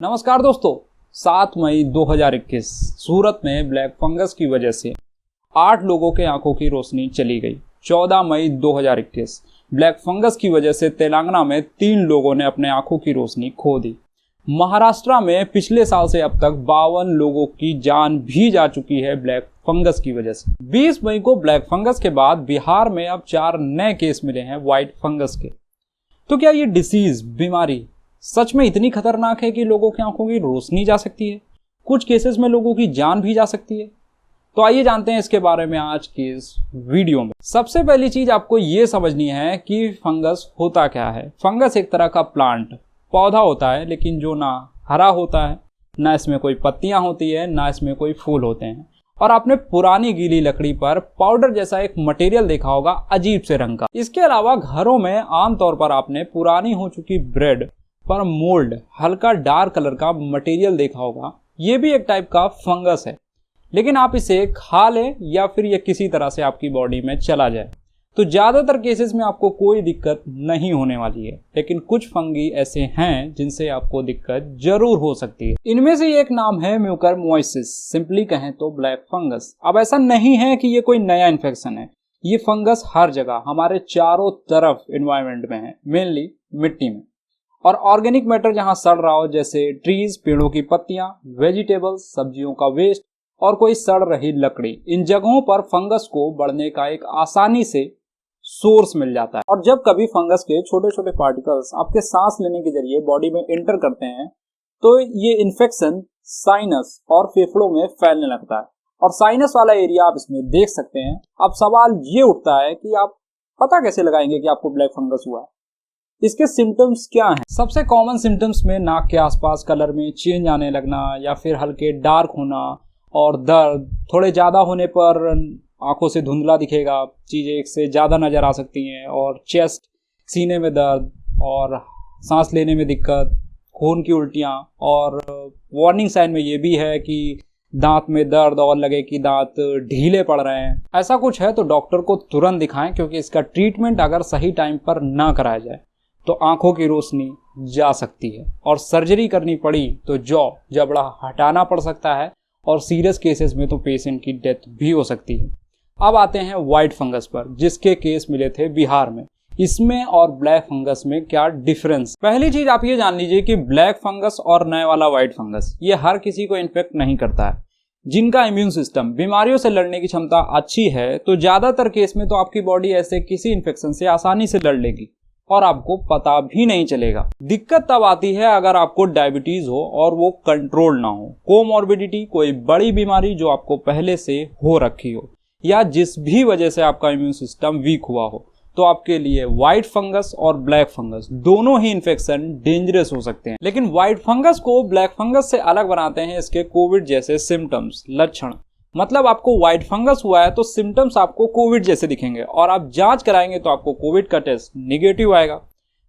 नमस्कार दोस्तों, 7 मई 2021 सूरत में ब्लैक फंगस की वजह से 8 लोगों के आंखों की रोशनी चली गई। 14 मई 2021 ब्लैक फंगस की वजह से तेलंगाना में 3 लोगों ने अपने आंखों की रोशनी खो दी। महाराष्ट्र में पिछले साल से अब तक 52 लोगों की जान भी जा चुकी है ब्लैक फंगस की वजह से। 20 मई को ब्लैक फंगस के बाद बिहार में अब 4 नए केस मिले हैं व्हाइट फंगस के। तो क्या ये डिसीज बीमारी सच में इतनी खतरनाक है कि लोगों की आंखों की रोशनी जा सकती है? कुछ केसेस में लोगों की जान भी जा सकती है। तो आइए जानते हैं इसके बारे में आज के इस वीडियो में। सबसे पहली चीज आपको ये समझनी है कि फंगस होता क्या है। फंगस एक तरह का प्लांट पौधा होता है, लेकिन जो ना हरा होता है, ना इसमें कोई पत्तियां होती है, ना इसमें कोई फूल होते हैं। और आपने पुरानी गीली लकड़ी पर पाउडर जैसा एक मटेरियल देखा होगा, अजीब से रंग का। इसके अलावा घरों में आमतौर पर आपने पुरानी हो चुकी ब्रेड पर मोल्ड हल्का डार्क कलर का मटेरियल देखा होगा। ये भी एक टाइप का फंगस है, लेकिन आप इसे खा लें या फिर ये किसी तरह से आपकी बॉडी में चला जाए तो ज्यादातर केसेस में आपको कोई दिक्कत नहीं होने वाली है। लेकिन कुछ फंगी ऐसे हैं जिनसे आपको दिक्कत जरूर हो सकती है। इनमें से एक नाम है म्यूकरमाइसिस, सिंपली कहें तो ब्लैक फंगस। अब ऐसा नहीं है कि ये कोई नया इन्फेक्शन है। ये फंगस हर जगह हमारे चारों तरफ एनवायरमेंट में है, मेनली मिट्टी में। और ऑर्गेनिक मैटर जहां सड़ रहा हो, जैसे ट्रीज, पेड़ों की पत्तियां, वेजिटेबल्स, सब्जियों का वेस्ट और कोई सड़ रही लकड़ी, इन जगहों पर फंगस को बढ़ने का एक आसानी से सोर्स मिल जाता है। और जब कभी फंगस के छोटे छोटे पार्टिकल्स आपके सांस लेने के जरिए बॉडी में एंटर करते हैं तो ये इन्फेक्शन साइनस और फेफड़ों में फैलने लगता है। और साइनस वाला एरिया आप इसमें देख सकते हैं। अब सवाल ये उठता है कि आप पता कैसे लगाएंगे कि आपको ब्लैक फंगस हुआ है? इसके सिम्टम्स क्या हैं? सबसे कॉमन सिम्टम्स में नाक के आसपास कलर में चेंज आने लगना, या फिर हल्के डार्क होना और दर्द। थोड़े ज़्यादा होने पर आंखों से धुंधला दिखेगा, चीज़ें एक से ज़्यादा नज़र आ सकती हैं। और चेस्ट, सीने में दर्द और सांस लेने में दिक्कत, खून की उल्टियाँ। और वार्निंग साइन में ये भी है कि दांत में दर्द और लगे कि दांत ढीले पड़ रहे हैं। ऐसा कुछ है तो डॉक्टर को तुरंत दिखाएं, क्योंकि इसका ट्रीटमेंट अगर सही टाइम पर ना कराया जाए तो आंखों की रोशनी जा सकती है और सर्जरी करनी पड़ी तो जबड़ा हटाना पड़ सकता है। और सीरियस केसेस में तो पेशेंट की डेथ भी हो सकती है। अब आते हैं व्हाइट फंगस पर, जिसके केस मिले थे बिहार में। इसमें और ब्लैक फंगस में क्या डिफरेंस? पहली चीज आप ये जान लीजिए कि ब्लैक फंगस और नए वाला व्हाइट फंगस ये हर किसी को इन्फेक्ट नहीं करता है। जिनका इम्यून सिस्टम बीमारियों से लड़ने की क्षमता अच्छी है तो ज्यादातर केस में तो आपकी बॉडी ऐसे किसी इन्फेक्शन से आसानी से लड़ लेगी और आपको पता भी नहीं चलेगा। दिक्कत तब आती है अगर आपको डायबिटीज हो और वो कंट्रोल ना हो, कोमॉर्बिडिटी, कोई बड़ी बीमारी जो आपको पहले से हो रखी हो, या जिस भी वजह से आपका इम्यून सिस्टम वीक हुआ हो, तो आपके लिए व्हाइट फंगस और ब्लैक फंगस दोनों ही इन्फेक्शन डेंजरस हो सकते हैं। लेकिन व्हाइट फंगस को ब्लैक फंगस से अलग बनाते हैं इसके कोविड जैसे सिम्टम्स, लक्षण। मतलब आपको व्हाइट फंगस हुआ है तो सिम्टम्स आपको कोविड जैसे दिखेंगे, और आप जांच कराएंगे तो आपको कोविड का टेस्ट निगेटिव आएगा।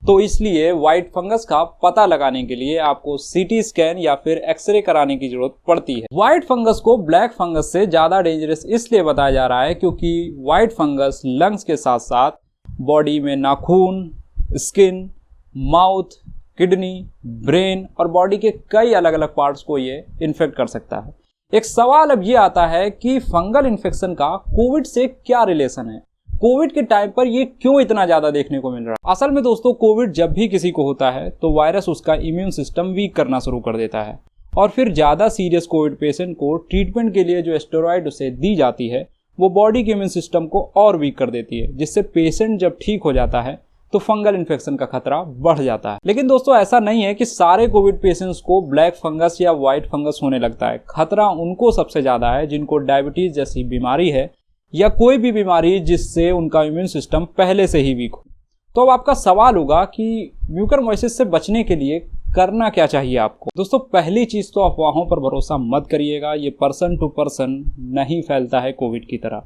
तो इसलिए व्हाइट फंगस का पता लगाने के लिए आपको सीटी स्कैन या फिर एक्सरे कराने की जरूरत पड़ती है। व्हाइट फंगस को ब्लैक फंगस से ज्यादा डेंजरस इसलिए बताया जा रहा है क्योंकि व्हाइट फंगस लंग्स के साथ साथ बॉडी में नाखून, स्किन, माउथ, किडनी, ब्रेन और बॉडी के कई अलग अलग पार्ट्स को ये इन्फेक्ट कर सकता है। एक सवाल अब ये आता है कि फंगल इन्फेक्शन का कोविड से क्या रिलेशन है? कोविड के टाइम पर ये क्यों इतना ज्यादा देखने को मिल रहा है? असल में दोस्तों, कोविड जब भी किसी को होता है तो वायरस उसका इम्यून सिस्टम वीक करना शुरू कर देता है, और फिर ज्यादा सीरियस कोविड पेशेंट को ट्रीटमेंट के लिए जो स्टेरॉइड उसे दी जाती है वो बॉडी के इम्यून सिस्टम को और वीक कर देती है, जिससे पेशेंट जब ठीक हो जाता है तो फंगल इन्फेक्शन का खतरा बढ़ जाता है। लेकिन दोस्तों, ऐसा नहीं है कि सारे कोविड पेशेंट्स को ब्लैक फंगस या व्हाइट फंगस होने लगता है। खतरा उनको सबसे ज्यादा है जिनको डायबिटीज जैसी बीमारी है या कोई भी बीमारी जिससे उनका इम्यून सिस्टम पहले से ही वीक हो। तो अब आपका सवाल होगा कि म्यूकरमाइसिस से बचने के लिए करना क्या चाहिए आपको? दोस्तों, पहली चीज तो अफवाहों पर भरोसा मत करिएगा। ये पर्सन टू पर्सन नहीं फैलता है कोविड की तरह।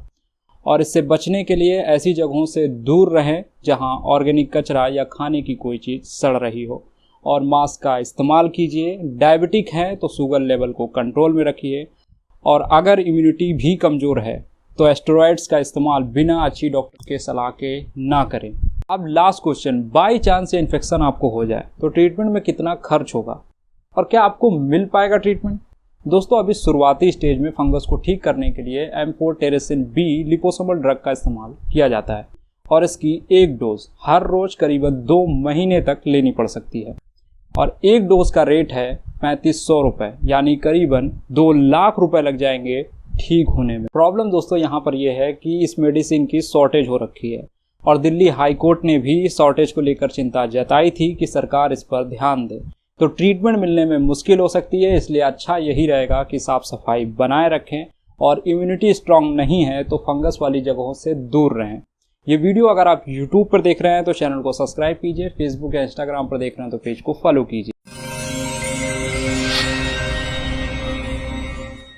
और इससे बचने के लिए ऐसी जगहों से दूर रहें जहां ऑर्गेनिक कचरा या खाने की कोई चीज़ सड़ रही हो, और मास्क का इस्तेमाल कीजिए। डायबिटिक हैं तो शुगर लेवल को कंट्रोल में रखिए, और अगर इम्यूनिटी भी कमज़ोर है तो स्टेरॉइड्स का इस्तेमाल बिना अच्छी डॉक्टर के सलाह के ना करें। अब last question, by chance infection आपको हो जाए तो ट्रीटमेंट में कितना खर्च होगा? और क्या आपको मिल पाएगा ट्रीटमेंट? दोस्तों, अभी शुरुआती स्टेज में फंगस को ठीक करने के लिए एम्फोटेरेसिन बी लिपोसोमल ड्रग का इस्तेमाल किया जाता है और इसकी एक डोज हर रोज करीबन 2 महीने तक लेनी पड़ सकती है और एक डोज का रेट है 3500 रुपये, यानी करीबन 2 लाख रुपए लग जाएंगे ठीक होने में। प्रॉब्लम दोस्तों यहाँ पर यह है कि इस मेडिसिन की शॉर्टेज हो रखी है और दिल्ली हाई कोर्ट ने भी इस शॉर्टेज को लेकर चिंता जताई थी कि सरकार इस पर ध्यान दे, तो ट्रीटमेंट मिलने में मुश्किल हो सकती है। इसलिए अच्छा यही रहेगा कि साफ सफाई बनाए रखें और इम्यूनिटी स्ट्रांग नहीं है तो फंगस वाली जगहों से दूर रहें। ये वीडियो अगर आप YouTube पर देख रहे हैं तो चैनल को सब्सक्राइब कीजिए, फेसबुक या इंस्टाग्राम पर देख रहे हैं तो पेज को फॉलो कीजिए।